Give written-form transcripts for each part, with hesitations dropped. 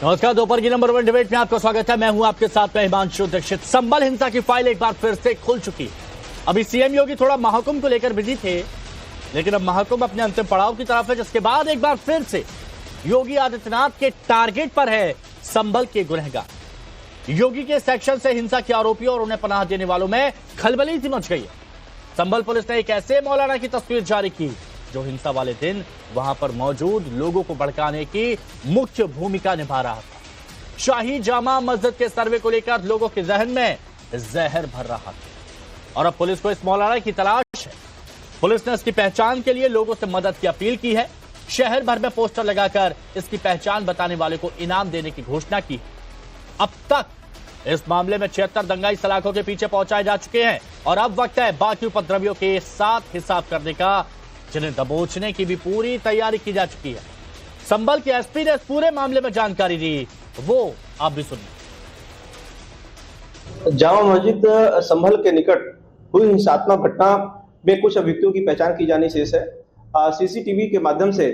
नमस्कार, दोपहर की नंबर 1 डिबेट में आपका स्वागत है। मैं हूं आपके साथ में हिमांशु दीक्षित। संभल हिंसा की फाइल एक बार फिर से खुल चुकी है। अभी सीएम योगी थोड़ा महाकुंभ को लेकर बिजी थे, लेकिन अब महाकुंभ अपने अंतिम पड़ाव की तरफ है, जिसके बाद एक बार फिर से योगी आदित्यनाथ के टारगेट पर है संभल के गुनहगार। योगी के सेक्शन से हिंसा के आरोपियों और उन्हें पनाह देने वालों में खलबली सी मच गई है। संभल पुलिस ने एक ऐसे मौलाना की तस्वीर जारी की जो हिंसा वाले दिन वहां पर मौजूद लोगों को भड़काने की मुख्य भूमिका निभा रहा था। शाही जामा मस्जिद के सर्वे को लेकर लोगों के जहन में जहर भर रहा था और अब पुलिस को इस मौलाना की तलाश है। पुलिस ने इसकी पहचान के लिए लोगों से मदद की अपील की है। शहर भर में पोस्टर लगाकर इसकी पहचान बताने वाले को इनाम देने की घोषणा की। अब तक इस मामले में 76 दंगाई सलाखों के पीछे पहुंचाए जा चुके हैं और अब वक्त है बाकी उपद्रवियों के साथ हिसाब करने का, जिन्हें दबोचने की भी पूरी तैयारी की जा चुकी है। संभल के एसपी ने इस पूरे मामले में जानकारी दी, वो आप भी सुनिए। जामा मस्जिद संभल के निकट हुई हिंसात्मक घटना में कुछ अभियुक्तों की पहचान की जानी शेष है। सीसीटीवी के माध्यम से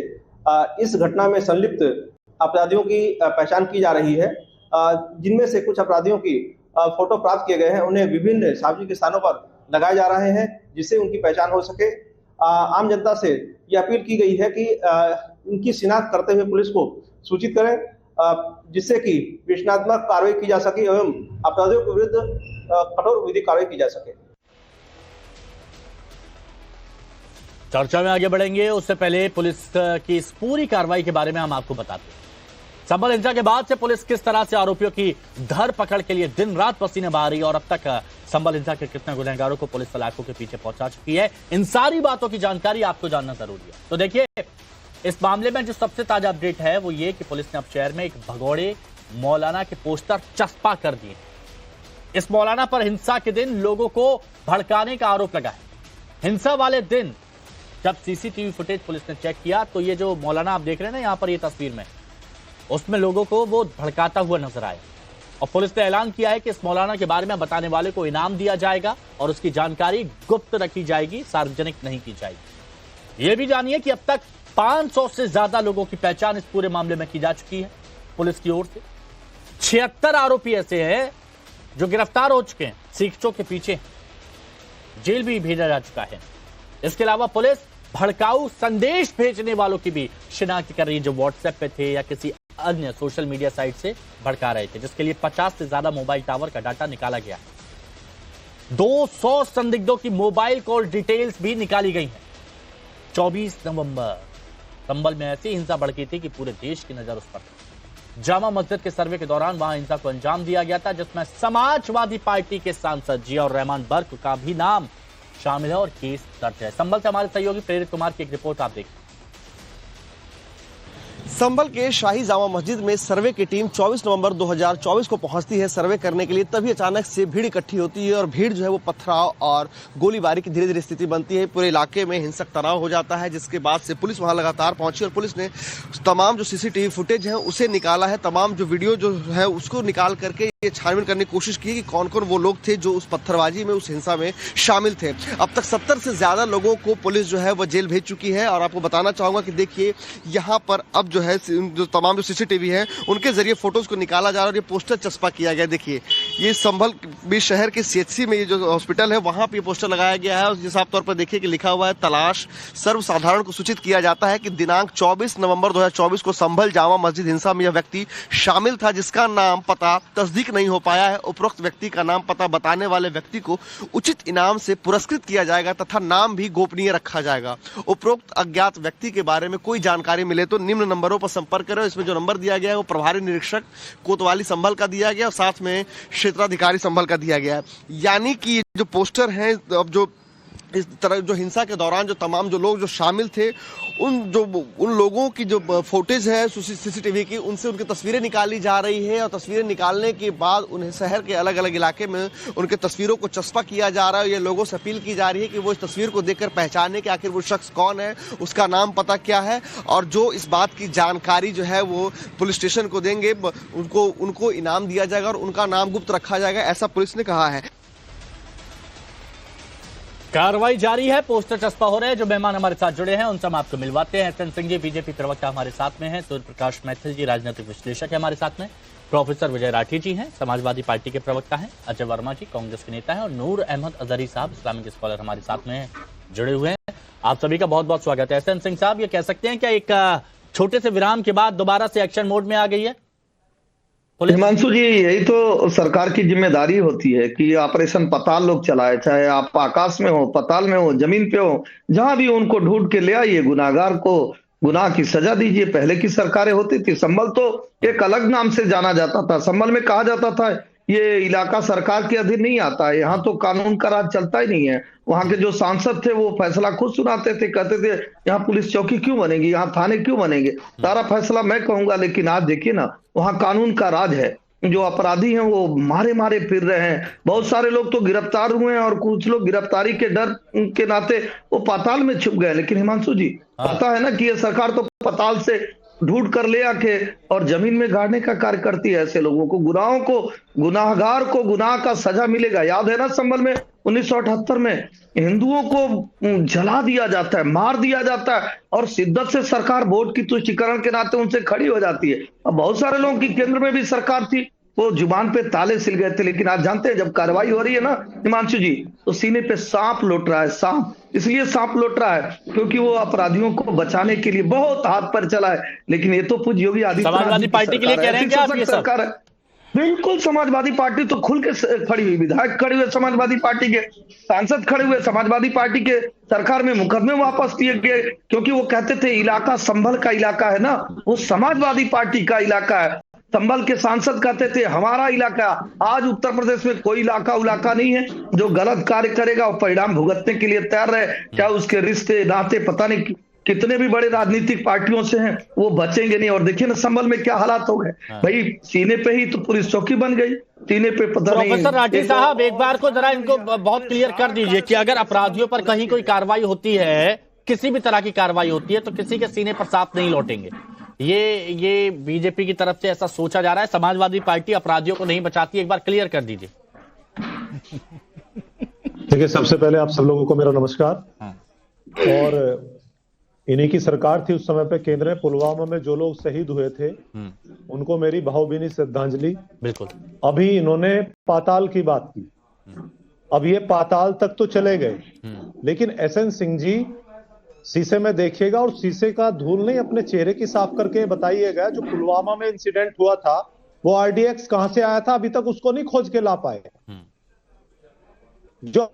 इस घटना में संलिप्त अपराधियों की पहचान की जा रही है, जिनमें से कुछ अपराधियों की फोटो प्राप्त किए गए हैं। उन्हें विभिन्न सार्वजनिक स्थानों पर लगाए जा रहे हैं जिससे उनकी पहचान हो सके। आम जनता से यह अपील की गई है कि इनकी शिनाख्त करते हुए पुलिस को सूचित करें, जिससे कि विवेचनात्मक कार्रवाई की जा सके एवं अपराधियों के विरुद्ध कठोर विधिक कार्रवाई की जा सके। चर्चा में आगे बढ़ेंगे, उससे पहले पुलिस की इस पूरी कार्रवाई के बारे में हम आपको बताते हैं। संभल हिंसा के बाद से पुलिस किस तरह से आरोपियों की धरपकड़ के लिए दिन रात पसीने बहा रही है और अब तक संभल हिंसा के कितने गुनहगारों को पुलिस सलाखों के पीछे पहुंचा चुकी है, इन सारी बातों की जानकारी आपको जानना जरूरी है। तो देखिए, इस मामले में जो सबसे ताजा अपडेट है वो ये कि पुलिस ने अब शहर में एक भगोड़े मौलाना के पोस्टर चस्पा कर दिए। इस मौलाना पर हिंसा के दिन लोगों को भड़काने का आरोप लगा है। हिंसा वाले दिन जब सीसीटीवी फुटेज पुलिस ने चेक किया तो ये जो मौलाना आप देख रहे हैं ना यहां पर ये तस्वीर में, उसमें लोगों को वो भड़काता हुआ नजर आया और पुलिस ने ऐलान किया है कि इस मौलाना के बारे में बताने वाले को इनाम दिया जाएगा और उसकी जानकारी गुप्त रखी जाएगी, सार्वजनिक नहीं की जाएगी। यह भी जानिए कि अब तक 500 से ज्यादा लोगों की पहचान इस पूरे मामले में की जा चुकी है पुलिस की ओर से। 76 आरोपी ऐसे हैं जो गिरफ्तार हो चुके हैं, सीखचों के पीछे जेल भी भेजा जा चुका है। इसके अलावा पुलिस भड़काऊ संदेश भेजने वालों की भी शिनाख्त कर रही है, जो व्हाट्सएप पे थे या किसी अन्य सोशल मीडिया साइट से भड़का रहे थे, जिसके लिए 50 से ज्यादा मोबाइल टावर का डाटा निकाला गया। 200 संदिग्धों की मोबाइल कॉल डिटेल्स भी निकाली गई हैं। 24 नवंबर संभल में ऐसी हिंसा भड़की थी कि पूरे देश की नजर उस पर थी। जामा मस्जिद के सर्वे के दौरान वहां हिंसा को अंजाम दिया गया था, जिसमें समाजवादी पार्टी के सांसद जियाउर रहमान बर्क का भी नाम शामिल है और केस दर्ज है। संभल से हमारे सहयोगी प्रेरित कुमार की एक रिपोर्ट आप देखिए। संभल के शाही जामा मस्जिद में सर्वे की टीम 24 नवंबर 2024 को पहुंचती है सर्वे करने के लिए। तभी अचानक से भीड़ इकट्ठी होती है और भीड़ जो है वो पथराव और गोलीबारी की धीरे धीरे स्थिति बनती है। पूरे इलाके में हिंसक तनाव हो जाता है, जिसके बाद से पुलिस वहां लगातार पहुंची और पुलिस ने तमाम जो सीसीटीवी फुटेज है उसे निकाला है। तमाम जो वीडियो जो है उसको निकाल करके ये छानबीन करने की कोशिश की कि कौन कौन वो लोग थे जो उस पत्थरबाजी में, उस हिंसा में शामिल थे। अब तक 70 से ज्यादा लोगों को पुलिस जो है वो जेल भेज चुकी है। और आपको बताना चाहूंगा कि देखिए यहाँ पर अब जो है जो तमाम जो सीसीटीवी है उनके जरिए फोटोज को निकाला जा रहा है और ये पोस्टर चस्पा किया गया। देखिए ये संभल भी शहर के सीएचसी में ये जो हॉस्पिटल है वहां पर ये पोस्टर लगाया गया है और जिस साफ तौर पर देखिए कि लिखा हुआ है तलाश। सर्वसाधारण को सूचित किया जाता है कि दिनांक 24 नवंबर 2024 को संभल जामा मस्जिद हिंसा में यह व्यक्ति शामिल था, जिसका नाम पता तस्दीक नहीं हो पाया है। उपरोक्त व्यक्ति का नाम पता बताने वाले व्यक्ति को उचित इनाम से पुरस्कृत किया जाएगा तथा नाम भी गोपनीय रखा जाएगा। उपरोक्त अज्ञात व्यक्ति के बारे में कोई जानकारी मिले तो निम्न नंबरों पर संपर्क करें। इसमें जो नंबर दिया गया है वो प्रभारी निरीक्षक कोतवाली संभल का दिया गया और साथ में क्षेत्राधिकारी संभल का दिया गया है। यानी कि जो पोस्टर हैं, अब जो इस तरह जो हिंसा के दौरान जो तमाम जो लोग जो शामिल थे उन लोगों की जो फुटेज है सीसीटीवी की, उनसे उनकी तस्वीरें निकाली जा रही है और तस्वीरें निकालने के बाद उन्हें शहर के अलग अलग इलाके में उनके तस्वीरों को चस्पा किया जा रहा है। ये लोगों से अपील की जा रही है कि वो इस तस्वीर को देखकर पहचाने कि आखिर वो शख्स कौन है, उसका नाम पता क्या है और जो इस बात की जानकारी जो है वो पुलिस स्टेशन को देंगे उनको इनाम दिया जाएगा और उनका नाम गुप्त रखा जाएगा, ऐसा पुलिस ने कहा है। कार्रवाई जारी है, पोस्टर चस्पा हो रहे हैं। जो मेहमान हमारे साथ जुड़े हैं उनसे हम आपको मिलवाते हैं। एसएन सिंह जी बीजेपी प्रवक्ता हमारे साथ में हैं, सूर्य प्रकाश मैथिल जी राजनीतिक विश्लेषक है हमारे साथ में, प्रोफेसर विजय राठी जी हैं समाजवादी पार्टी के प्रवक्ता हैं, अजय वर्मा जी कांग्रेस के नेता हैं और नूर अहमद अजहरी साहब इस्लामिक स्कॉलर हमारे साथ में जुड़े हुए हैं। आप सभी का बहुत बहुत स्वागत है। एसएन सिंह साहब, ये कह सकते हैं क्या एक छोटे से विराम के बाद दोबारा से एक्शन मोड में आ गई है हिमांशु जी? यही तो सरकार की जिम्मेदारी होती है कि ऑपरेशन पताल लोग चलाए, चाहे आप आकाश में हो, पताल में हो, जमीन पे हो, जहां भी उनको ढूंढ के ले आइए, गुनाहगार को गुनाह की सजा दीजिए। पहले की सरकारें होती थी, संभल तो एक अलग नाम से जाना जाता था, संभल में कहा जाता था ये इलाका सरकार के अधीन नहीं आता है, यहाँ तो कानून का राज चलता ही नहीं है। वहां के जो सांसद थे वो फैसला खुद सुनाते थे, कहते थे यहाँ पुलिस चौकी क्यों बनेगी, यहाँ थाने क्यों बनेंगे, सारा फैसला मैं कहूंगा। लेकिन आज देखिए ना, वहाँ कानून का राज है, जो अपराधी हैं वो मारे मारे फिर रहे हैं। बहुत सारे लोग तो गिरफ्तार हुए हैं और कुछ लोग गिरफ्तारी के डर के नाते वो पाताल में छुप गए। लेकिन हिमांशु जी, पता है ना कि ये सरकार तो पाताल से ढूंढ कर ले आके और जमीन में गाड़ने का कार्य करती है। ऐसे लोगों को, गुनाहों को, गुनाहगार को गुनाह का सजा मिलेगा। याद है ना, संभल में 1978 में हिंदुओं को जला दिया जाता है, मार दिया जाता है और शिद्दत से सरकार वोट की तुष्टीकरण के नाते उनसे खड़ी हो जाती है। अब बहुत सारे लोगों की केंद्र में भी सरकार थी, वो जुबान पे ताले सिल गए थे। लेकिन आज जानते हैं, जब कार्रवाई हो रही है ना हिमांशु जी, तो सीने पे सांप लौट रहा है। सांप इसलिए सांप लौट रहा है क्योंकि वो अपराधियों को बचाने के लिए बहुत हाथ पर चला है। लेकिन ये तो पूज्य योगी आदित्यनाथ समाजवादी पार्टी के लिए कह रहे हैं क्या आप ये सब? सरकार है, बिल्कुल समाजवादी पार्टी तो खुल के खड़ी हुई, विधायक खड़े हुए समाजवादी पार्टी के, सांसद खड़े हुए समाजवादी पार्टी के, सरकार में मुकदमे वापस लिए गए क्योंकि वो कहते थे इलाका संभल का इलाका है ना, वो समाजवादी पार्टी का इलाका है। संभल के सांसद कहते थे हमारा इलाका। आज उत्तर प्रदेश में कोई इलाका नहीं है जो गलत कार्य करेगा और परिणाम भुगतने के लिए तैयार रहे, चाहे उसके रिश्ते नाते पता नहीं कितने भी बड़े राजनीतिक पार्टियों से हैं, वो बचेंगे नहीं। और देखिए ना संभल में क्या हालात हो गए भाई, सीने पे ही तो पुलिस चौकी बन गई, सीने पे पता नहीं। प्रोफेसर राठी साहब, एक बार को जरा इनको बहुत क्लियर कर दीजिए कि अगर अपराधियों पर कहीं कोई कार्रवाई होती है, किसी भी तरह की कार्रवाई होती है, तो किसी के सीने पर सांप नहीं लौटेंगे। ये बीजेपी की तरफ से ऐसा सोचा जा रहा है, समाजवादी पार्टी अपराधियों को नहीं बचाती। एक बार क्लियर कर दीजिए। देखिए, सबसे पहले आप सब लोगों को मेरा नमस्कार। और इन्हीं की सरकार थी उस समय पे केंद्र में। पुलवामा में जो लोग शहीद हुए थे उनको मेरी भावभीनी श्रद्धांजलि। बिल्कुल। अभी इन्होंने पाताल की बात की, अब ये पाताल तक तो चले गए, लेकिन एसएन सिंह जी शीशे में देखिएगा और शीशे का धूल नहीं अपने चेहरे की साफ करके बताइएगा, जो पुलवामा में इंसिडेंट हुआ था वो आरडीएक्स कहां से आया था, अभी तक उसको नहीं खोज के ला पाए। जो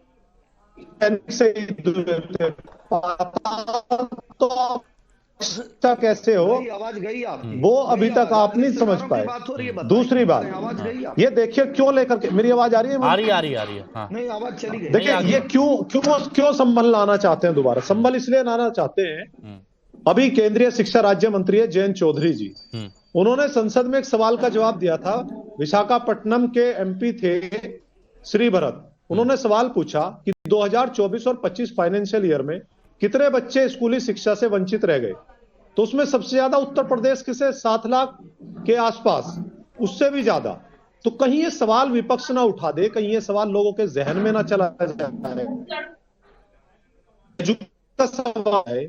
तो कैसे हो, आवाज गई आप, वो अभी तक आप नहीं समझ पाए। दूसरी बात, ये देखिए क्यों लेकर के, मेरी आवाज आ रही है? आ रही है। हाँ। नहीं, आवाज चली गई। देखिए ये क्यों संभल लाना चाहते हैं दोबारा? संभल इसलिए लाना चाहते हैं, अभी केंद्रीय शिक्षा राज्य मंत्री है जयंत चौधरी जी, उन्होंने संसद में एक सवाल का जवाब दिया था। विशाखापट्टनम के एमपी थे श्री भरत, उन्होंने सवाल पूछा कि 2024 और 25 फाइनेंशियल ईयर में कितने बच्चे स्कूली शिक्षा से वंचित रह गए, तो उसमें सबसे ज्यादा उत्तर प्रदेश के से 7 लाख के आसपास, उससे भी ज्यादा। तो कहीं ये सवाल विपक्ष ना उठा दे, कहीं ये सवाल लोगों के जहन में ना चला जाए। सवाल है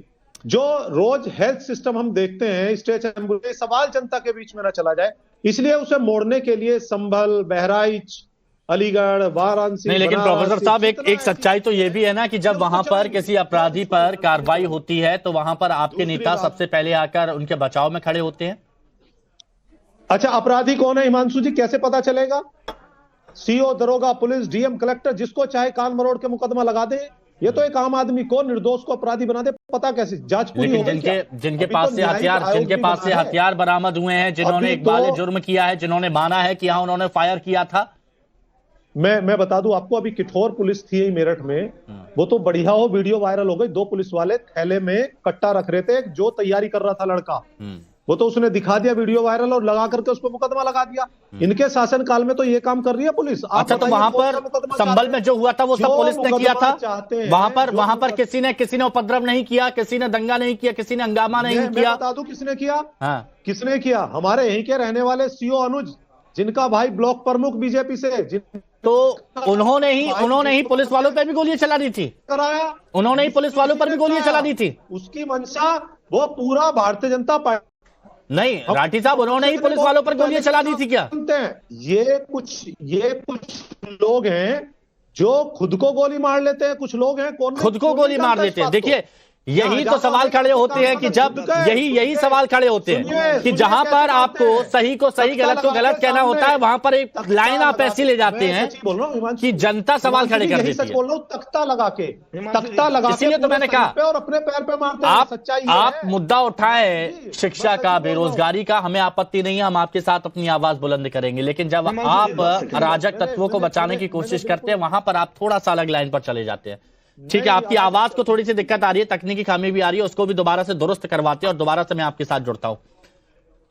जो रोज हेल्थ सिस्टम हम देखते हैं, स्टेट एम्बुलेंस, सवाल जनता के बीच में ना चला जाए, इसलिए उसे मोड़ने के लिए संभल, बहराइच, अलीगढ़, वाराणसी नहीं, लेकिन प्रोफेसर साहब एक सच्चाई तो ये भी है ना कि जब वहां पर किसी अपराधी पर कार्रवाई होती है तो वहां पर आपके नेता सबसे पहले आकर उनके बचाव में खड़े होते हैं। अच्छा, अपराधी कौन है हिमांशु जी, कैसे पता चलेगा? सीओ, दरोगा, पुलिस, डीएम, कलेक्टर, जिसको चाहे कान मरोड़ के मुकदमा लगा दे। ये तो एक आम आदमी को, निर्दोष को अपराधी बना दे, पता कैसे? जांच पूरी होगी क्या? जिनके पास से हथियार बरामद हुए हैं, जिन्होंने इकबाल जुर्म किया है, जिन्होंने माना है कि हाँ उन्होंने फायर किया था। मैं बता दूं आपको, अभी किठौर पुलिस थी मेरठ में, वो तो बढ़िया हो, वीडियो वायरल हो गई। 2 पुलिस वाले थैले में कट्टा रख रहे थे, जो तैयारी कर रहा था लड़का, वो तो उसने दिखा दिया वीडियो वायरल और लगा करके उस पर मुकदमा लगा दिया। इनके शासन काल में तो ये काम कर रही है पुलिस। अच्छा, तो वहां पर संभल में जो हुआ था वो सब पुलिस ने किया था? वहां पर किसी ने उपद्रव नहीं किया, किसी ने दंगा नहीं किया, किसी ने हंगामा नहीं किया? बता दूं किसने किया? किसने किया? हमारे यहीं के रहने वाले सीओ अनुज, जिनका भाई ब्लॉक प्रमुख बीजेपी से, तो उन्होंने ही पुलिस वालों पे भी गोलियां चला दी थी, कराया, उन्होंने ही पुलिस वालों पर भी गोलियां चला दी थी। उसकी मंशा वो पूरा भारतीय जनता पार्टी नहीं राठी साहब, उन्होंने ही पुलिस वालों पर गोलियां चला दी थी क्या? ये कुछ लोग हैं जो खुद को गोली मार लेते हैं, कुछ लोग हैं कौन खुद को गोली मार देते हैं। देखिए यही तो सवाल खड़े होते हैं कि जब यही सवाल खड़े होते हैं कि जहां पर आपको सही को सही, गलत को गलत कहना होता है, वहां पर एक लाइन आप ऐसी ले जाते हैं कि जनता सवाल खड़े कर देती है। बोल रहा हूं, तख्ता लगा के इसीलिए तो मैंने कहा और अपने पैर पे मारते हैं। सच्चाई आप मुद्दा उठाए शिक्षा का, बेरोजगारी का, हमें आपत्ति नहीं है, हम आपके साथ अपनी आवाज बुलंद करेंगे, लेकिन जब आप अराजक तत्वों को बचाने की कोशिश करते हैं वहां पर आप थोड़ा सा अलग लाइन पर चले जाते हैं। ठीक है, आपकी आवाज को थोड़ी सी दिक्कत आ रही है, तकनीकी खामी भी आ रही है, उसको भी दोबारा से दुरुस्त करवाते हैं और दोबारा से मैं आपके साथ जुड़ता हूं।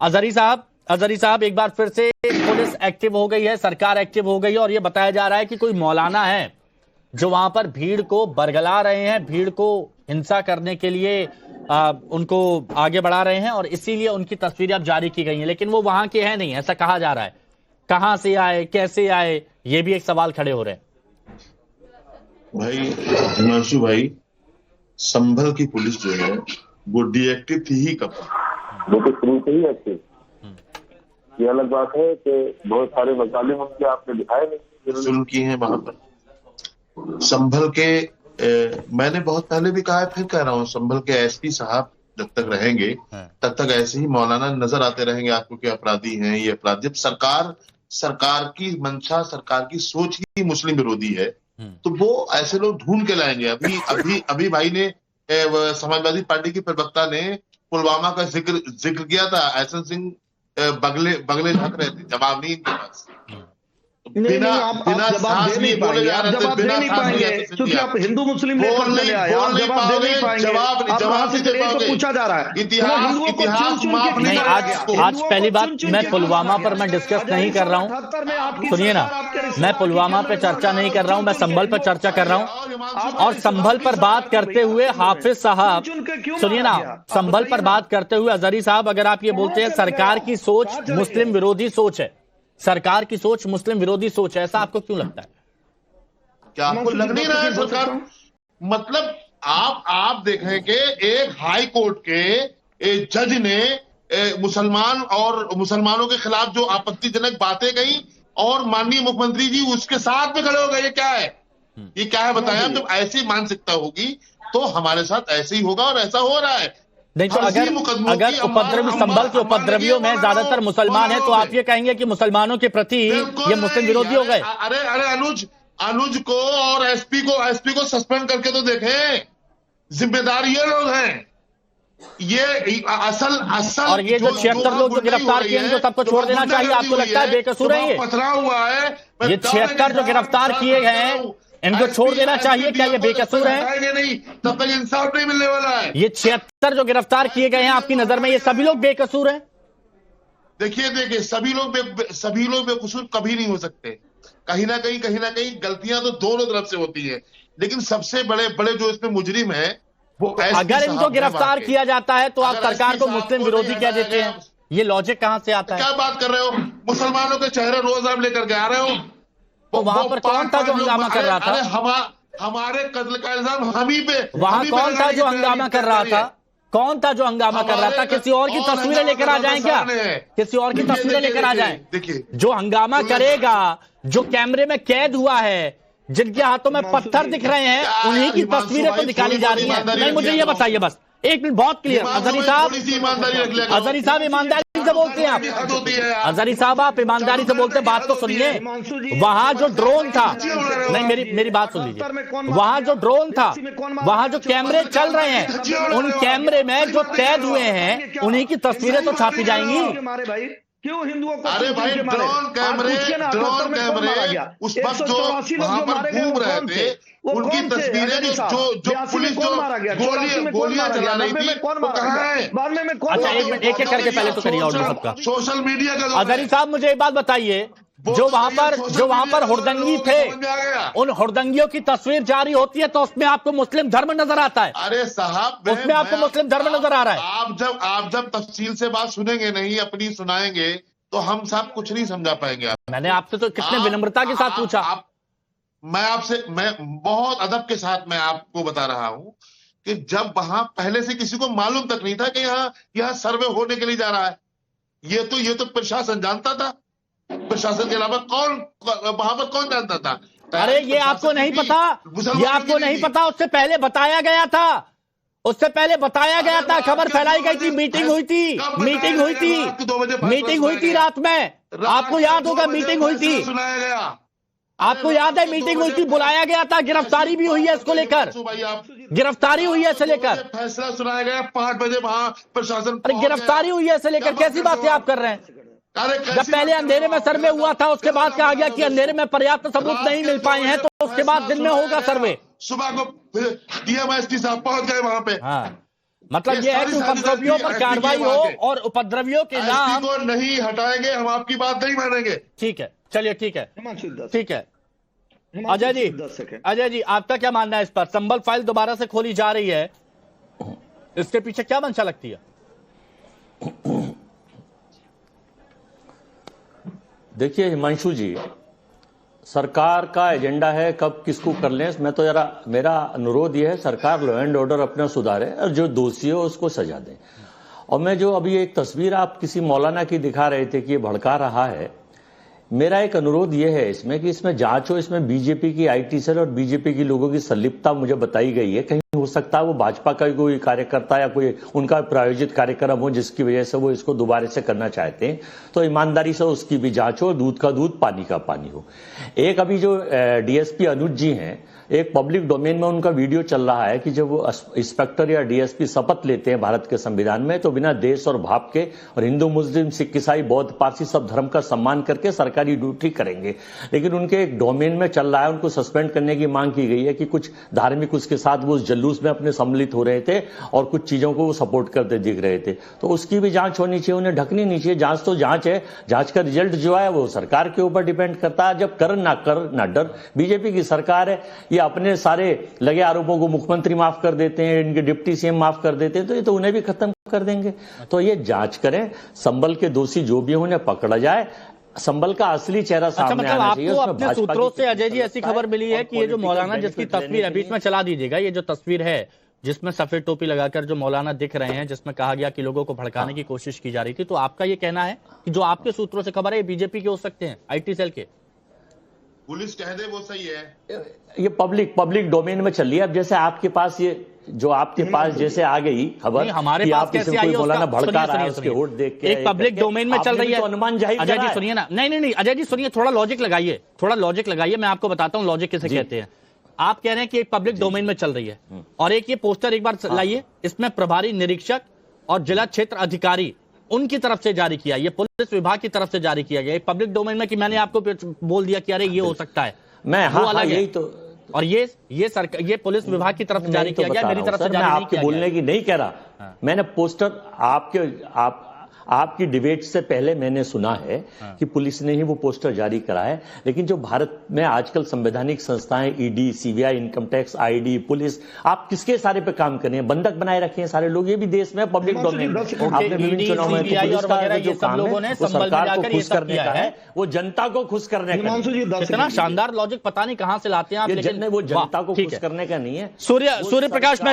अजहरी साहब एक बार फिर से पुलिस एक्टिव हो गई है, सरकार एक्टिव हो गई है और यह बताया जा रहा है कि कोई मौलाना है जो वहां पर भीड़ को बरगला रहे हैं, भीड़ को हिंसा करने के लिए उनको आगे बढ़ा रहे हैं और इसीलिए उनकी तस्वीरें अब जारी की गई हैं, लेकिन वो वहां के हैं नहीं, ऐसा कहा जा रहा है। कहां से आए, कैसे आए, ये भी एक सवाल खड़े हो रहे हैं। भाई हिमांशु भाई, संभल की पुलिस जो है वो डीएक्टिव थी ही कब? वो तो शुरू से ही एक्टिव। ये अलग बात है कि बहुत सारे मसाले उनके आपने दिखाए नहीं, शुरू की हैं वहां पर। संभल के मैंने बहुत पहले भी कहा है, फिर कह रहा हूँ, संभल के एसपी साहब जब तक रहेंगे तब तक ऐसे ही मौलाना नजर आते रहेंगे आपको कि अपराधी हैं ये अपराधी। जब सरकार की मंशा, सरकार की सोच ही मुस्लिम विरोधी है तो वो ऐसे लोग ढूंढ के लाएंगे। अभी भाई ने समाजवादी पार्टी की प्रवक्ता ने पुलवामा का जिक्र किया था, एहसन सिंह बगले झांक रहे थे, जवाब नहीं इनके पास। बिना जवाब दे नहीं पाएंगे, आप जवाब दे नहीं पाएंगे क्योंकि आप हिंदू मुस्लिम लेकर चले आए, आप जवाब दे नहीं पाएंगे। जवाब तो पूछा जा रहा है, इतिहास माफ नहीं। आज पहली बात मैं पुलवामा पर मैं डिस्कस नहीं कर रहा हूं, सुनिए ना, मैं पुलवामा पे चर्चा नहीं कर रहा हूं, मैं संभल पर चर्चा कर रहा हूं। और संभल पर बात करते हुए हाफिज साहब, सुनिए ना, संभल पर बात करते हुए अजहरी साहब, अगर आप ये बोलते हैं सरकार की सोच मुस्लिम विरोधी सोच है, सरकार की सोच मुस्लिम विरोधी सोच है, ऐसा आपको क्यों लगता है? क्या आपको लग नहीं रहा है सरकार, मतलब आप देखें कि एक हाई कोर्ट के जज ने मुसलमानों के खिलाफ जो आपत्तिजनक बातें कही और माननीय मुख्यमंत्री जी उसके साथ में खड़े हो गए, ये क्या है, ये क्या है बताएं। जब ऐसी मानसिकता होगी तो हमारे साथ ऐसे ही होगा और ऐसा हो रहा है। नहीं तो अगर उपद्रवी, संभल के उपद्रवियों में ज्यादातर मुसलमान हैं तो आप ये कहेंगे कि मुसलमानों के प्रति ये मुस्लिम विरोधी हो गए? अरे अनुज को और एसपी को सस्पेंड करके तो देखें, जिम्मेदार ये लोग हैं, ये असल और ये जो 76 लोग जो गिरफ्तार किए इनको सबको छोड़ देना चाहिए, आपको लगता है बेकसूर है ये? पथरा हुआ है ये 76 जो गिरफ्तार किए गए हैं इनको छोड़ देना चाहिए, क्या ये बेकसूर है? नहीं, तब तक इंसाफ नहीं मिलने वाला है। ये 76 जो गिरफ्तार किए गए हैं आपकी नजर में ये सभी लोग बेकसूर हैं? देखिए सभी लोग बेकसूर कभी नहीं हो सकते। कहीं ना कहीं गलतियां तो दोनों तरफ से होती है, लेकिन सबसे बड़े जो इसमें मुजरिम है वो अगर इनको गिरफ्तार किया जाता है तो आप सरकार को मुस्लिम विरोधी कह देते हैं, ये लॉजिक कहां से आता है? क्या बात कर रहे हो, मुसलमानों के चेहरे रोज आप लेकर के आ रहे हो। तो वहां पर कौन था जो हंगामा कर रहा था? हमारे कत्ल का इल्जाम हम ही पे। वहां कौन था जो हंगामा कर रहा था? कौन था जो हंगामा कर रहा था? किसी और की तस्वीरें लेकर आ जाएं क्या? किसी और की तस्वीरें लेकर आ जाएं? देखिए, जो हंगामा करेगा, जो कैमरे में कैद हुआ है, जिनके हाथों में पत्थर दिख रहे हैं, उन्हीं की तस्वीरें तो निकाली जा रही हैं। नहीं, मुझे ये बताइए बस, एक मिनट, बहुत क्लियर। अजहरी साहब ईमानदारी से बोलते हैं आप, अजहरी साहब आप ईमानदारी से बोलते हैं, बात तो सुनिए। वहां जो ड्रोन था, नहीं मेरी बात सुन लीजिए, वहां जो ड्रोन था, वहां जो कैमरे चल रहे हैं, उन कैमरे में जो कैद हुए हैं उन्हीं की तस्वीरें तो छापी जाएंगी। क्यों हिंदुओं को? अरे भाई ड्रोन कैमरे उस वक्त जो वहां पर घूम रहे थे उनकी तस्वीरें जो पुलिस जो गोलियां चला रही थी वो कहाँ है? अच्छा एक मिनट, एक करके पहले तो करिए ऑडियो सबका। सोशल मीडिया का अजहरी साहब मुझे एक बात बताइए, जो वहां पर हुड़दंगी थे, उन हुड़दंगियों की तस्वीर जारी होती है तो उसमें आपको मुस्लिम धर्म नजर आता है? अरे साहब, उसमें आपको मुस्लिम धर्म नजर आ रहा है? आप जब तफसील से बात सुनेंगे नहीं, अपनी सुनाएंगे तो हम साहब कुछ नहीं समझा पाएंगे। मैंने आपसे तो कितने विनम्रता के साथ पूछा। मैं बहुत अदब के साथ मैं आपको बता रहा हूं कि जब वहां पहले से किसी को मालूम तक नहीं था कि यहाँ सर्वे होने के लिए जा रहा है। ये तो प्रशासन जानता था, प्रशासन के अलावा कौन वहां पर कौन जानता था? अरे ये आपको नहीं पता, ये आपको नहीं पता, उससे पहले बताया गया था, उससे पहले बताया गया था, खबर फैलाई गई थी, मीटिंग हुई थी रात में, आपको याद होगा मीटिंग हुई थी, सुनाया गया, आपको याद है मीटिंग हुई थी, बुलाया गया था, गिरफ्तारी भी हुई है इसको लेकर, गिरफ्तारी हुई है इसे लेकर, फैसला सुनाया गया 5 बजे वहां प्रशासन। अरे गिरफ्तारी हुई है इसे लेकर, कैसी बातें आप कर रहे हैं? जब पहले अंधेरे में सर्वे हुआ था, उसके बाद कहा गया कि अंधेरे में पर्याप्त सबूत नहीं मिल पाए हैं, तो उसके बाद दिन में होगा सर्वे। सुबह को डीएमएसपी साहब पहुंच गए वहां पे। हाँ, मतलब ये है कि उपद्रवियों पर कार्रवाई हो और उपद्रवियों के नाम को नहीं हटाएंगे, हम आपकी बात नहीं मानेंगे। ठीक है, चलिए ठीक है, ठीक है। अजय जी आपका क्या मानना है इस पर? संभल फाइल दोबारा से खोली जा रही है, इसके पीछे क्या मंशा लगती है? देखिए हिमांशु जी, सरकार का एजेंडा है कब किसको कर लें। मैं तो जरा मेरा अनुरोध यह है, सरकार लॉ एंड ऑर्डर अपना सुधारे और जो दोषी हो उसको सजा दें। और मैं जो अभी एक तस्वीर आप किसी मौलाना की दिखा रहे थे कि ये भड़का रहा है, मेरा एक अनुरोध यह है इसमें कि इसमें जांच हो, इसमें बीजेपी की आईटी सेल और बीजेपी के लोगों की संलिप्तता मुझे बताई गई है। कहीं हो सकता है वो भाजपा का कोई कार्यकर्ता या कोई उनका प्रायोजित कार्यक्रम हो जिसकी वजह से वो इसको दोबारा से करना चाहते हैं, तो ईमानदारी से उसकी भी जांच हो, दूध का दूध पानी का पानी हो। एक अभी जो डीएसपी अनुज जी हैं, एक पब्लिक डोमेन में उनका वीडियो चल रहा है कि जब वो इंस्पेक्टर या डीएसपी शपथ लेते हैं भारत के संविधान में, तो बिना देश और भाव के, और हिंदू मुस्लिम सिख ईसाई बौद्ध पारसी सब धर्म का सम्मान करके सरकारी ड्यूटी करेंगे। लेकिन उनके एक डोमेन में चल रहा है, उनको सस्पेंड करने की मांग की गई है कि कुछ धार्मिक उसके साथ वो जुलूस में अपने सम्मिलित हो रहे थे और कुछ चीजों को वो सपोर्ट करते दिख रहे थे। तो उसकी भी जांच होनी चाहिए, उन्हें ढकनी नहीं चाहिए। जांच तो जांच है, जांच का रिजल्ट जो है वो सरकार के ऊपर डिपेंड करता है। जब कर ना डर, बीजेपी की सरकार है, ये अपने सारे लगे आरोपों को मुख्यमंत्री माफ कर देते हैं, इनके डिप्टी सीएम माफ कर देते हैं, तो ये तो उन्हें भी खत्म कर देंगे। तो ये जांच करें, संभल के दोषी जो भी उन्हें पकड़ा जाए, संभल का असली चेहरा सामने आना चाहिए। आपको अपने सूत्रों से अजय जी ऐसी खबर मिली है कि ये जो मौलाना जिसकी तस्वीर अभी इसमें चला दीजिएगा, ये जो तस्वीर है जिसमें सफेद टोपी लगाकर जो मौलाना दिख रहे हैं, जिसमें कहा गया कि लोगों को भड़काने की कोशिश की जा रही थी, तो आपका ये कहना है कि जो आपके सूत्रों से खबर है ये बीजेपी के हो सकते हैं, आईटी सेल के? पुलिस कह दे वो सही है, ये पब्लिक डोमेन में चल रही है। अब जैसे आपके पास ये जो आपके पास जैसे आ गई खबर, हमारे पास कैसे आई? मौलाना भड़का रहा है, उसके वोट देख के एक पब्लिक डोमेन में चल रही है, तो अनुमान जाहिर अजय जी सुनिए ना, नहीं अजय जी सुनिए, थोड़ा लॉजिक लगाइए, मैं आपको बताता हूँ लॉजिक किसे कहते हैं। आप कह रहे हैं कि एक पब्लिक डोमेन में चल रही है, और एक ये पोस्टर एक बार लाइए, इसमें प्रभारी निरीक्षक और जिला क्षेत्र अधिकारी उनकी तरफ से जारी किया, ये पुलिस विभाग की तरफ से जारी किया गया। एक पब्लिक डोमेन में कि मैंने आपको बोल दिया कि अरे ये हो सकता है, मैं हाँ यही तो, और ये सरकार, ये पुलिस विभाग की तरफ से जारी किया गया, मेरी तरफ से जारी नहीं किया गया। बोलने की नहीं कह रहा, मैंने पोस्टर आपकी डिबेट से पहले मैंने सुना है कि पुलिस ने ही वो पोस्टर जारी करा है। लेकिन जो भारत में आजकल संवैधानिक संस्थाएं, ED, CBI, income tax, ID, police, आप किसके सारे पे काम कर रहे हैं? बंधक बनाए रखे हैं सारे लोग, ये भी देश में पब्लिक डोमेन। आपने विभिन्न चुनाव में पुलिस का जो काम है वो सरकार को खुश करने का है, वो जनता को खुश करने का है। इतना शानदार लॉजिक पता नहीं कहां से लाते हैं आप, लेकिन वो जनता को खुश करने का नहीं है। सूर्य प्रकाश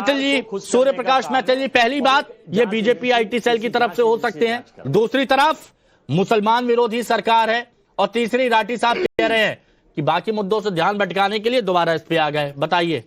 मैथिल जी, पहली बात ये बीजेपी आईटी सेल की तरफ से हो सकते हैं, दूसरी तरफ मुसलमान विरोधी सरकार है, और तीसरी राठी साहब कह रहे हैं कि बाकी मुद्दों से ध्यान भटकाने के लिए दोबारा इस पे आ गए। बताइए।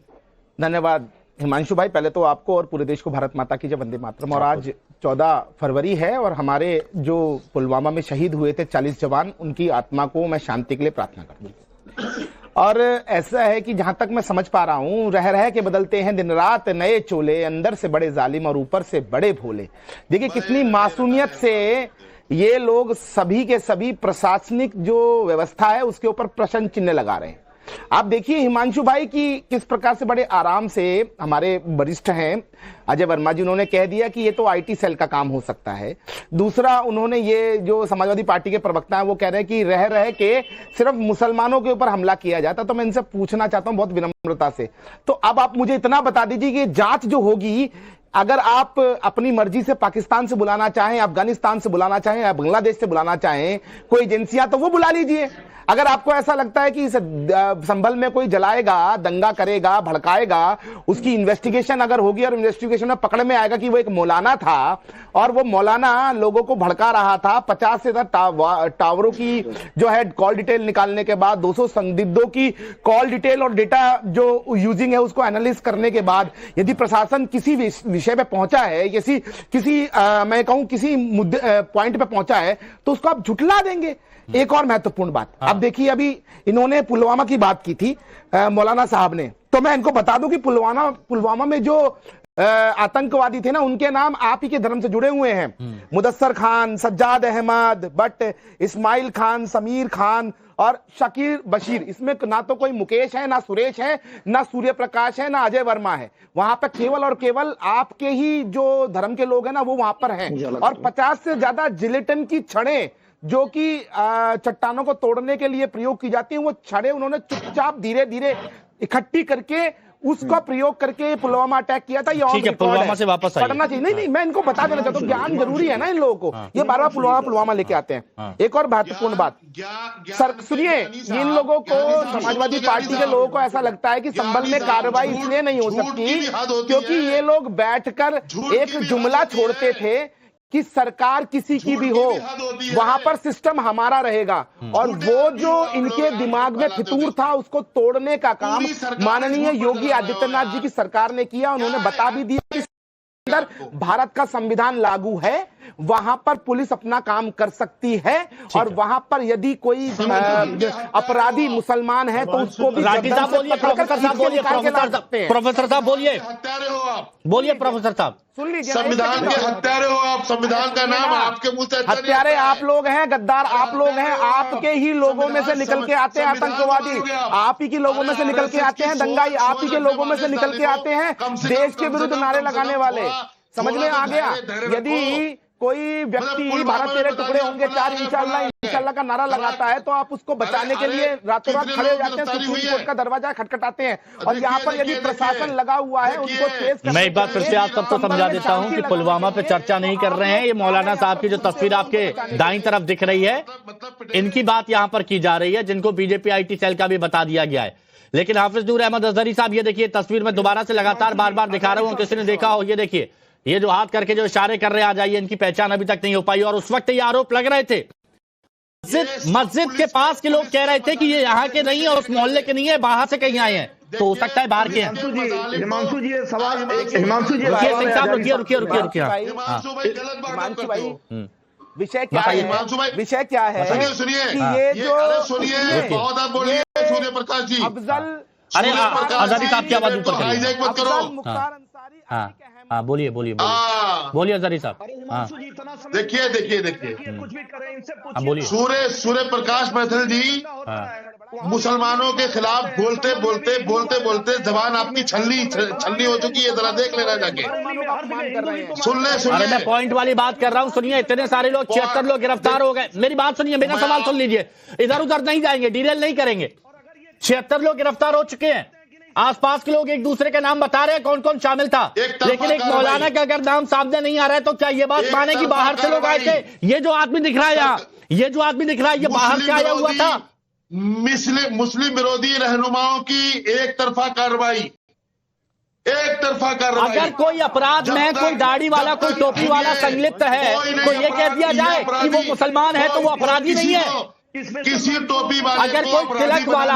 धन्यवाद हिमांशु भाई, पहले तो आपको और पूरे देश को भारत माता की जय, वंदे मातरम। और आज 14 फरवरी है और हमारे जो पुलवामा में शहीद हुए थे 40 जवान, उनकी आत्मा को मैं शांति के लिए प्रार्थना करता। और ऐसा है कि जहां तक मैं समझ पा रहा हूं, रह के बदलते हैं दिन रात नए चोले, अंदर से बड़े जालिम और ऊपर से बड़े भोले। देखिए कितनी मासूमियत से ये लोग सभी के सभी प्रशासनिक जो व्यवस्था है उसके ऊपर प्रश्न चिन्ह लगा रहे हैं। आप देखिए हिमांशु भाई की किस प्रकार से बड़े आराम से हमारे वरिष्ठ हैं अजय वर्मा जी, उन्होंने कह दिया कि ये तो आईटी सेल का काम हो सकता है। दूसरा, उन्होंने ये जो समाजवादी पार्टी के प्रवक्ता हैं वो कह रहे हैं कि रह के सिर्फ मुसलमानों के ऊपर हमला किया जाता। तो मैं इनसे पूछना चाहता हूं बहुत विनम्रता से, तो अब आप मुझे इतना बता दीजिए कि जांच जो होगी अगर आप अपनी मर्जी से पाकिस्तान से बुलाना चाहें, अफगानिस्तान से बुलाना चाहें या बांग्लादेश से बुलाना चाहें कोई एजेंसियां, तो वो बुला लीजिए। अगर आपको ऐसा लगता है कि संभल में कोई जलाएगा, दंगा करेगा, भड़काएगा, उसकी इन्वेस्टिगेशन अगर होगी और इन्वेस्टिगेशन में पकड़ में आएगा कि वो एक मौलाना था और वो मौलाना लोगों को भड़का रहा था, 50 से ज्यादा टावरों की जो है कॉल डिटेल निकालने के बाद, 200 संदिग्धों की कॉल डिटेल और डेटा जो यूजिंग है उसको एनालिसिस करने के बाद यदि प्रशासन किसी विषय पे पहुंचा है, किसी मैं कहूं किसी मुद्दे पॉइंट पे पहुंचा है, तो उसको आप झुठला देंगे। एक और महत्वपूर्ण बात, अब देखिए, अभी इन्होंने पुलवामा की बात की थी मौलाना साहब ने, तो मैं इनको बता दूं कि पुलवामा में जो आतंकवादी थे ना, उनके नाम आप ही के धर्म से जुड़े हुए हैं। मुदस्सर खान, सज्जाद अहमद भट्ट, इस्माइल खान, समीर खान और शकीर बशीर। इसमें ना तो कोई मुकेश है, ना सुरेश है, ना सूर्य प्रकाश है, ना अजय वर्मा है। वहां पर केवल और केवल आपके ही जो धर्म के लोग हैं ना, वो वहां पर हैं। और 50 से ज्यादा जिलेटिन की छड़ें जो कि चट्टानों को तोड़ने के लिए प्रयोग की जाती है, वो छड़ें उन्होंने चुपचाप धीरे धीरे इकट्ठी करके उसका प्रयोग करके पुलवामा अटैक किया था। ये पुलवामा से वापस पढ़ना चाहिए। नहीं, मैं इनको बता देना चाहता हूँ, ज्ञान जरूरी है ना इन लोगों को। ये बार बार पुलवामा लेके आते हैं। एक और महत्वपूर्ण बात, सर सुनिए, इन लोगों को, समाजवादी पार्टी के लोगों को ऐसा लगता है कि संभल में कार्रवाई इसलिए नहीं हो सकती क्योंकि ये लोग बैठकर एक जुमला छोड़ते थे कि सरकार किसी की भी हो, वहां पर सिस्टम हमारा रहेगा। और वो जो इनके दिमाग में फितूर था, उसको तोड़ने का काम माननीय योगी आदित्यनाथ जी की सरकार ने किया। उन्होंने बता भी दिया कि अंदर भारत का संविधान लागू है, वहां पर पुलिस अपना काम कर सकती है। और वहां पर यदि कोई अपराधी मुसलमान है तो उसको भी प्रोफेसर साहब बोलिए, प्रोफेसर साहब बोलिए, प्रोफेसर साहब सुन लीजिए। संविधान के हत्यारे हो आप, संविधान का नाम आपके मुंह से हत्यारे आप लोग हैं, गद्दार आप लोग हैं, आपके ही लोगों में से निकल के आते हैं आतंकवादी, आप ही के लोगों में से निकल के आते हैं दंगाई, आप ही के लोगों में से निकल के आते हैं देश के विरुद्ध नारे लगाने वाले। समझ में आ गया? यदि कोई व्यक्ति भारत तेरे टुकड़े होंगे 4 इंशाल्लाह का नारा लगाता है तो आप उसको बचाने के लिए रातों रात खड़े हो जाते हैं, सुप्रीम कोर्ट का दरवाजा खटखटाते हैं। और यहाँ पर यदि प्रशासन लगा हुआ है उनको तेज, मैं एक बार फिर से आप सबको समझा देता हूं कि पुलवामा पे चर्चा नहीं कर रहे हैं। ये मौलाना साहब की जो तस्वीर आपके दाईं तरफ दिख रही है, इनकी बात यहां पर की जा रही है, जिनको बीजेपी IT सेल का भी बता दिया गया है। लेकिन हाफिज नूर अहमद अजहरी साहब, ये देखिए तस्वीर में दोबारा से लगातार बार बार दिखा रहा हूं, किसी ने देखा हो, ये देखिए, ये जो हाथ करके जो इशारे कर रहे हैं, आ जाइए, इनकी पहचान अभी तक नहीं हो पाई। और उस वक्त ये आरोप लग रहे थे, मस्जिद के पास के लोग कह रहे थे कि ये यहाँ के नहीं है, उस मोहल्ले के नहीं है, बाहर से कहीं आए हैं, तो हो सकता है बाहर के हैं। हिमांशु जी सवाल, हिमांशु जी रुकिए। हिमांशु भाई, विषय क्या है? विषय क्या है? सुनिए, ये जो सुनिए, बहुत आप बोलिए सूर्य प्रकाश जी। अफजल, अरे आजादी साहब की आवाज ऊपर हाईजैक मत करो। हाँ, बोलिए अजहरी साहब। देखिए कुछ भी करें, इनसे बोलिए। सूर्य प्रकाश मैथिल जी मुसलमानों के खिलाफ बोलते जबान आपकी छलनी हो चुकी है। जरा देख लेना जाके, सुन ले। अरे मैं पॉइंट वाली बात कर रहा हूँ, सुनिए। इतने सारे लोग, 76 लोग गिरफ्तार हो गए। मेरी बात सुनिए, मेरा सवाल सुन लीजिए, इधर उधर नहीं जाएंगे, डिटेल नहीं करेंगे। 76 लोग गिरफ्तार हो चुके हैं। आसपास के लोग एक दूसरे के नाम बता रहे हैं कौन कौन शामिल था, लेकिन एक मौलाना का अगर नाम सामने नहीं आ रहा है तो क्या ये बात माने कि बाहर से लोग आए थे? ये जो आदमी दिख रहा है यहाँ, ये जो आदमी दिख रहा है, ये बाहर से आया हुआ था। मुस्लिम विरोधी रहनुमाओं की एक तरफा कार्रवाई। अगर कोई अपराध में कोई दाढ़ी वाला, कोई टोपी वाला संलिप्त है तो ये कह दिया जाए कि वो मुसलमान है तो वो अपराधी नहीं है। किसी टोपी वाले, अगर कोई तिलक वाला,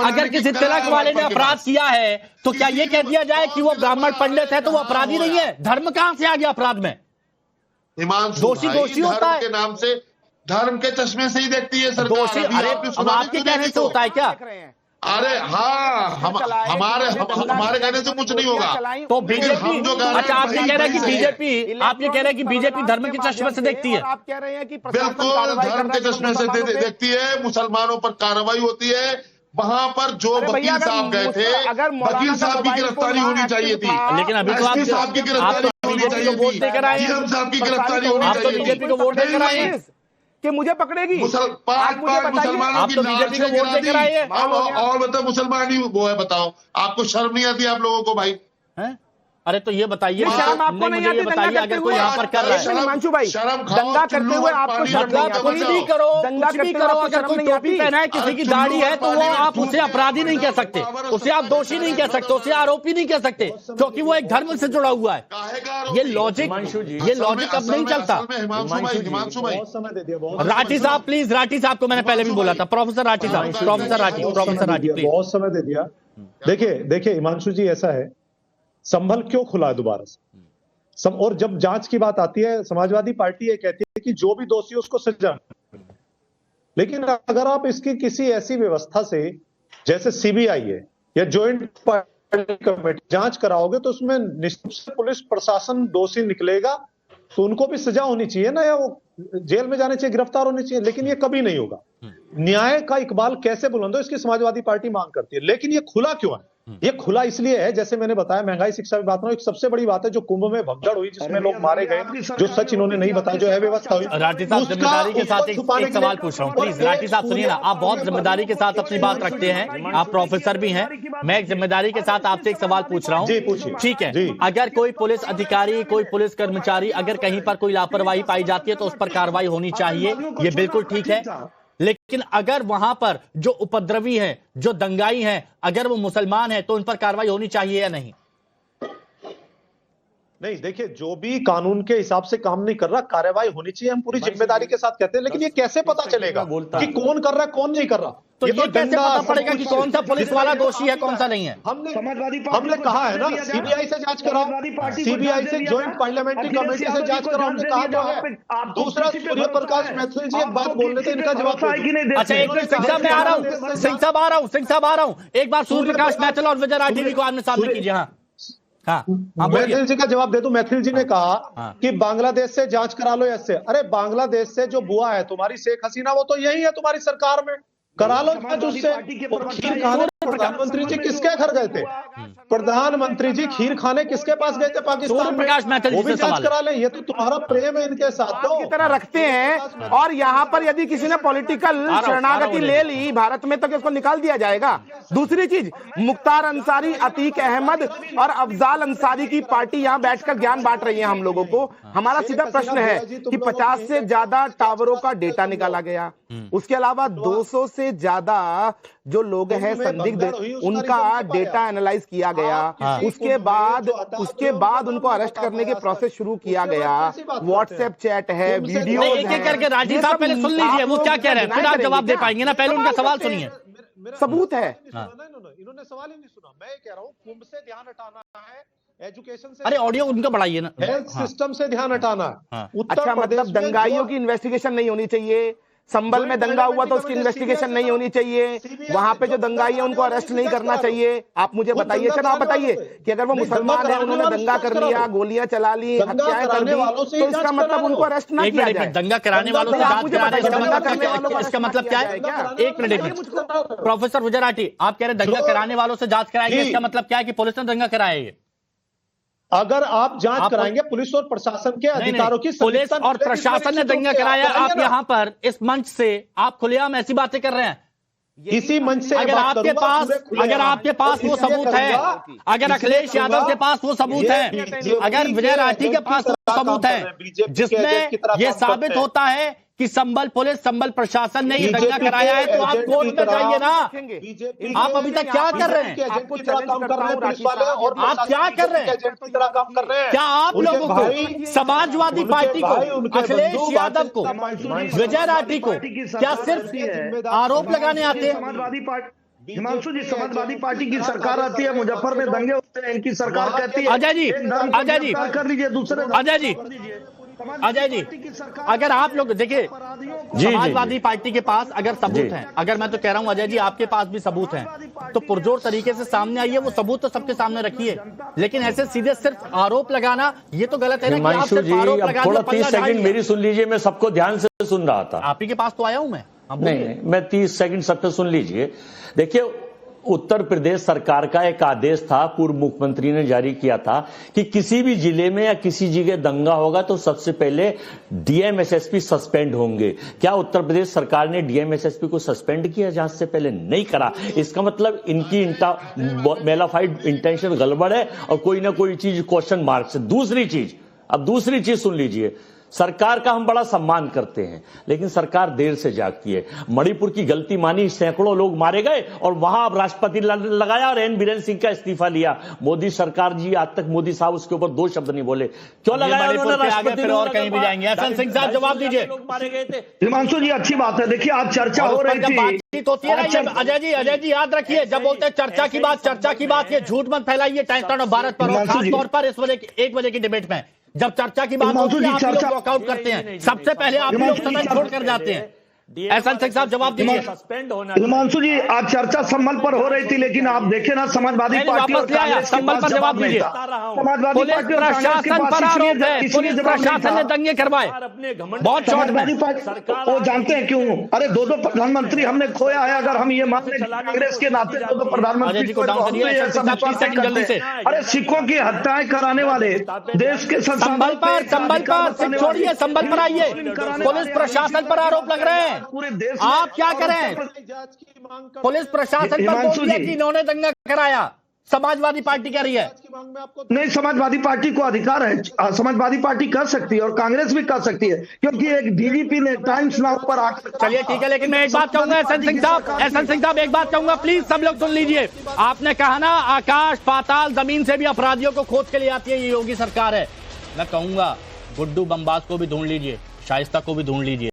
अगर किसी तिलक वाले ने अपराध किया है तो क्या ये कह दिया जाए कि वो ब्राह्मण पंडित है तो वो अपराधी नहीं है? धर्म कहां से आ गया अपराध में? दोषी होता है। के नाम से, धर्म के चश्मे से ही देखती है सरकार। दोषी, अरे आपके कहने से होता है क्या? अरे हाँ, हमारे कहने से कुछ नहीं होगा। तो बीजेपी, अच्छा आप ये कह रहे हैं कि बीजेपी धर्म के चश्मे से देखती है? आप कह रहे हैं कि बिल्कुल धर्म के चश्मे से देखती है। मुसलमानों पर कार्रवाई होती है। वहां पर जो वकील साहब गए थे, वकील साहब की गिरफ्तारी होनी चाहिए थी। लेकिन अभी तो साहब की गिरफ्तारी होनी चाहिए थी, वोट देकर आए, साहब की गिरफ्तारी होनी चाहिए। बीजेपी को वोट देकर आए कि मुझे पकड़ेगी। पांच मुसलमानों आप तो बीजेपी को वोट देकर आए हैं। और बताओ, मुसलमान ही वो है, बताओ आपको शर्म नहीं आती आप लोगों को भाई? अरे तो ये बताइए, शर्म आपको नहीं आती? ये बताइए, अगर कोई यहाँ पर कर रहा है हिमांशु भाई, दंगा करते हुए आपको शर्म नहीं आती? कुछ भी करो, दंगा कुछ भी करते करो, हुए अगर कोई टोपी पहना है, किसी की दाढ़ी है, तो वो आप उसे अपराधी नहीं कह सकते, उसे आप दोषी नहीं कह सकते, उसे आरोपी नहीं कह सकते, क्योंकि वो एक धर्म से जुड़ा हुआ है। ये लॉजिक अब नहीं चलता। राठी साहब प्लीज, राठी साहब को मैंने पहले भी बोला था, प्रोफेसर राठी साहब, प्रोफेसर राठी प्लीज। बहुत समय दे दिया। देखिए हिमांशु जी, ऐसा है, संभल क्यों खुला है दोबारा से? और जब जांच की बात आती है, समाजवादी पार्टी ये कहती है कि जो भी दोषी है उसको सजा, लेकिन अगर आप इसकी किसी ऐसी व्यवस्था से, जैसे सीबीआई है या ज्वाइंट कमेटी जांच कराओगे, तो उसमें निश्चित से पुलिस प्रशासन दोषी निकलेगा, तो उनको भी सजा होनी चाहिए ना, या वो जेल में जाने चाहिए, गिरफ्तार होने चाहिए। लेकिन ये कभी नहीं होगा। न्याय का इकबाल कैसे बुलंद हो, इसकी समाजवादी पार्टी मांग करती है। लेकिन ये खुला क्यों है? ये खुला इसलिए है, जैसे मैंने बताया, महंगाई शिक्षा की बात में एक सबसे बड़ी बात है, जो कुंभ में भगदड़ हुई, जिसमें लोग मारे गए, जो सच इन्होंने नहीं बताया, जो अव्यवस्था हुई। राठी साहब, जिम्मेदारी के साथ एक सवाल पूछ रहा हूँ प्लीज। राठी साहब सुनिए ना, आप बहुत जिम्मेदारी के साथ अपनी बात रखते हैं, आप प्रोफेसर भी हैं, मैं एक जिम्मेदारी के साथ आपसे एक सवाल पूछ रहा हूँ, ठीक है? अगर कोई पुलिस अधिकारी, कोई पुलिस कर्मचारी, अगर कहीं पर कोई लापरवाही पाई जाती है तो उस पर कार्रवाई होनी चाहिए, ये बिल्कुल ठीक है। लेकिन अगर वहां पर जो उपद्रवी हैं, जो दंगाई हैं, अगर वो मुसलमान हैं, तो उन पर कार्रवाई होनी चाहिए या नहीं? नहीं, देखिए, जो भी कानून के हिसाब से काम नहीं कर रहा, कार्रवाई होनी चाहिए, हम पूरी जिम्मेदारी के साथ कहते हैं। लेकिन ये कैसे पता चलेगा कि कौन कर रहा है, कौन नहीं कर रहा? तो ये कैसे पता पड़ेगा कि कौन सा पुलिस वाला दोषी है, कौन सा नहीं है? हमने कहा है ना, सीबीआई से जांच कराओ, सीबीआई से ज्वाइंट पार्लियामेंट्री कमेटी से जांच कराओ, हमने कहा क्या है। दूसरा, सूर्य प्रकाश मैथिल जी एक बात बोलने से इनका जवाब। अच्छा, एक मिनट, सिंह साहब मैं आ रहा हूँ, सिंह साहब आ रहा हूँ, एक बार सूर्य प्रकाश मैथिल और विजय राठी को आमने सामने कीजिए। हाँ, मैथिल जी का जवाब दे दूं। मैथिल जी ने कहा कि बांग्लादेश से जांच करा लो ऐसे। अरे बांग्लादेश से जो बुआ है तुम्हारी शेख हसीना, वो तो यही है तुम्हारी सरकार में, करा लो जांच उससे। खीर खाने प्रधानमंत्री जी किसके घर गए थे? प्रधानमंत्री जी खीर खाने किसके पास गए थे पाकिस्तान में? वो भी जांच करा लें। ये तो तुम्हारा प्रेम है इनके साथ, तो की तरह रखते हैं। और यहाँ पर यदि किसी ने पॉलिटिकल शरणागति ले ली भारत में, तो उसको निकाल दिया जाएगा। दूसरी चीज, मुख्तार अंसारी, अतीक अहमद और अफजाल अंसारी की पार्टी यहाँ बैठकर ज्ञान बांट रही है हम लोगों को। हमारा सीधा प्रश्न है कि 50 से ज्यादा टावरों का डेटा निकाला गया, उसके अलावा 200 से ज्यादा जो लोग हैं संदिग्ध, उनका डेटा एनालाइज किया गया, उसके बाद उनको अरेस्ट करने के प्रोसेस शुरू किया गया। व्हाट्सएप चैट है, वीडियो एक एक करके राजीव साहब पहले सुन लीजिए वो क्या कह रहे हैं, फिर आप जवाब दे पाएंगे ना। पहले उनका सवाल सुनिए। सबूत है। इन्होंने सवाल ही नहीं सुना। मैं कह रहा हूँ कुंभ से ध्यान हटाना है, एजुकेशन से, अरे ऑडियो उनका बढ़ाइए ना, हेल्थ सिस्टम से ध्यान हटाना है। अच्छा, मतलब दंगाइयों की इन्वेस्टिगेशन नहीं होनी चाहिए। संभल में दंगा हुआ तो उसकी इन्वेस्टिगेशन नहीं होनी चाहिए। वहां पे जो दंगाई है उनको अरेस्ट नहीं करना चाहिए। आप मुझे बताइए, चलो आप बताइए कि अगर वो मुसलमान है, उन्होंने दंगा कर लिया, गोलियां चला ली, हत्याएं कर दी, तो इसका मतलब उनको अरेस्ट ना किया जाए। दंगा कराने वालों से जांच कराना, इसका मतलब क्या है? एक मिनट, प्रोफेसर विजय राठी, आप कह रहे हैं दंगा कराने वालों से जांच कराएंगे, इसका मतलब क्या है कि पुलिस ने दंगा कराया? अगर आप जांच कराएंगे पुलिस और प्रशासन के अधिकारों की, पुलिस और प्रशासन ने दंगा कराया, आप यहाँ पर इस मंच से आप खुलेआम ऐसी बातें कर रहे हैं। इसी मंच से अगर आपके पास वो सबूत है, अगर अखिलेश यादव के पास वो सबूत है, अगर विजय राठी के पास वो सबूत है, जिसमें ये साबित होता है कि संभल पुलिस, संभल प्रशासन ने ये दंगा कराया है, तो आप कोर्ट में जाइए ना। आप अभी तक क्या कर रहे हैं? आप क्या कर रहे हैं? क्या आप लोगों को, समाजवादी पार्टी को, अखिलेश यादव को, विजय राठी को क्या सिर्फ आरोप लगाने आते हैं? हिमांशु जी, समाजवादी पार्टी की सरकार आती है, मुजफ्फर में दंगे होते हैं, इनकी सरकार कहती है अजय जी कर लीजिए, दूसरे अजय जी, अगर आप लोग देखिए, समाजवादी पार्टी के पास अगर सबूत हैं, अगर मैं तो कह रहा हूं अजय जी आपके पास भी सबूत हैं, तो पुरजोर तरीके से सामने आइए, वो सबूत तो सबके सामने रखिए। लेकिन ऐसे सीधे सिर्फ आरोप लगाना, ये तो गलत है ना। हिमांशु जी, अब थोड़ा 30 सेकंड मेरी सुन लीजिए, मैं सबको ध्यान से सुन रहा था। आप ही के पास तो आया हूं मैं। नहीं, मैं 30 सेकंड सबसे सुन लीजिए। देखिए, उत्तर प्रदेश सरकार का एक आदेश था, पूर्व मुख्यमंत्री ने जारी किया था कि किसी भी जिले में या किसी जगह दंगा होगा तो सबसे पहले डीएम एसएसपी सस्पेंड होंगे। क्या उत्तर प्रदेश सरकार ने डीएम एसएसपी को सस्पेंड किया जांच से पहले? नहीं करा। इसका मतलब इनकी मेलाफाइड इंटेंशन गड़बड़ है और कोई ना कोई चीज क्वेश्चन मार्क से। दूसरी चीज सुन लीजिए, सरकार का हम बड़ा सम्मान करते हैं, लेकिन सरकार देर से जागती है। मणिपुर की गलती मानी, सैकड़ों लोग मारे गए और वहां अब राष्ट्रपति लगाया और एन बीरेन सिंह का इस्तीफा लिया। मोदी सरकार जी आज तक मोदी साहब उसके ऊपर 2 शब्द नहीं बोले। क्यों लगाया उन्होंने राष्ट्रपति? और कहीं भी जाएंगे। एसएन सिंह साहब जवाब दीजिए। लोग मारे गए थे। हिमांशु जी अच्छी बात है। देखिए आज चर्चा हो रही थी, बातचीत होती है ना। अजय जी याद रखिए, जब बोलते हैं चर्चा की बात, ये झूठ मत फैलाइए टाइम ऑफ भारत पर, और खासतौर पर इस 1 बजे की डिबेट में जब चर्चा की बात होती है आप लोग वॉकआउट करते हैं, सबसे पहले आप लोग सदन छोड़कर जाते हैं। एसएन सिंह साहब जवाब दीजिए। सस्पेंड होना। हिमांशु जी आज चर्चा संभल पर हो रही थी, लेकिन आप देखें ना समाजवादी पार्टी और कांग्रेस के संभल पर जवाब दीजिए। समाजवादी पुलिस पार्टी और कांग्रेस के प्रशासन पर पास आरोप है, पुलिस प्रशासन ने दंगे करवाए बहुत शॉर्ट में। समाजवादी पार्टी वो जानते हैं क्यों? अरे 2 प्रधानमंत्री हमने खोया है। अगर हम ये मान लें कांग्रेस के नाते 2 प्रधानमंत्री को अरे सिखों की हत्याएं कराने वाले देश के संभल पर छोड़िए, संभल पर आइए। पुलिस प्रशासन पर आरोप लग रहे हैं, पूरे देश आप क्या करें? पुलिस प्रशासन पर बोल दिया कि इन्होंने दंगा कराया, समाजवादी पार्टी कह रही है। नहीं, समाजवादी पार्टी को अधिकार है, समाजवादी पार्टी कर सकती है और कांग्रेस भी कर सकती है, क्योंकि एक डीजीपी ने टाइम्स नाउ पर आकर। चलिए ठीक है, लेकिन मैं एक बात कहूंगा एसएन सिंह साहब एक बात कहूंगा, प्लीज सब लोग सुन लीजिए। आपने कहा ना आकाश पाताल जमीन से भी अपराधियों को खोज के लिए आती है ये योगी सरकार है। मैं कहूंगा गुड्डू बमबाज को भी ढूंढ लीजिए, शाइस्ता को भी ढूंढ लीजिए।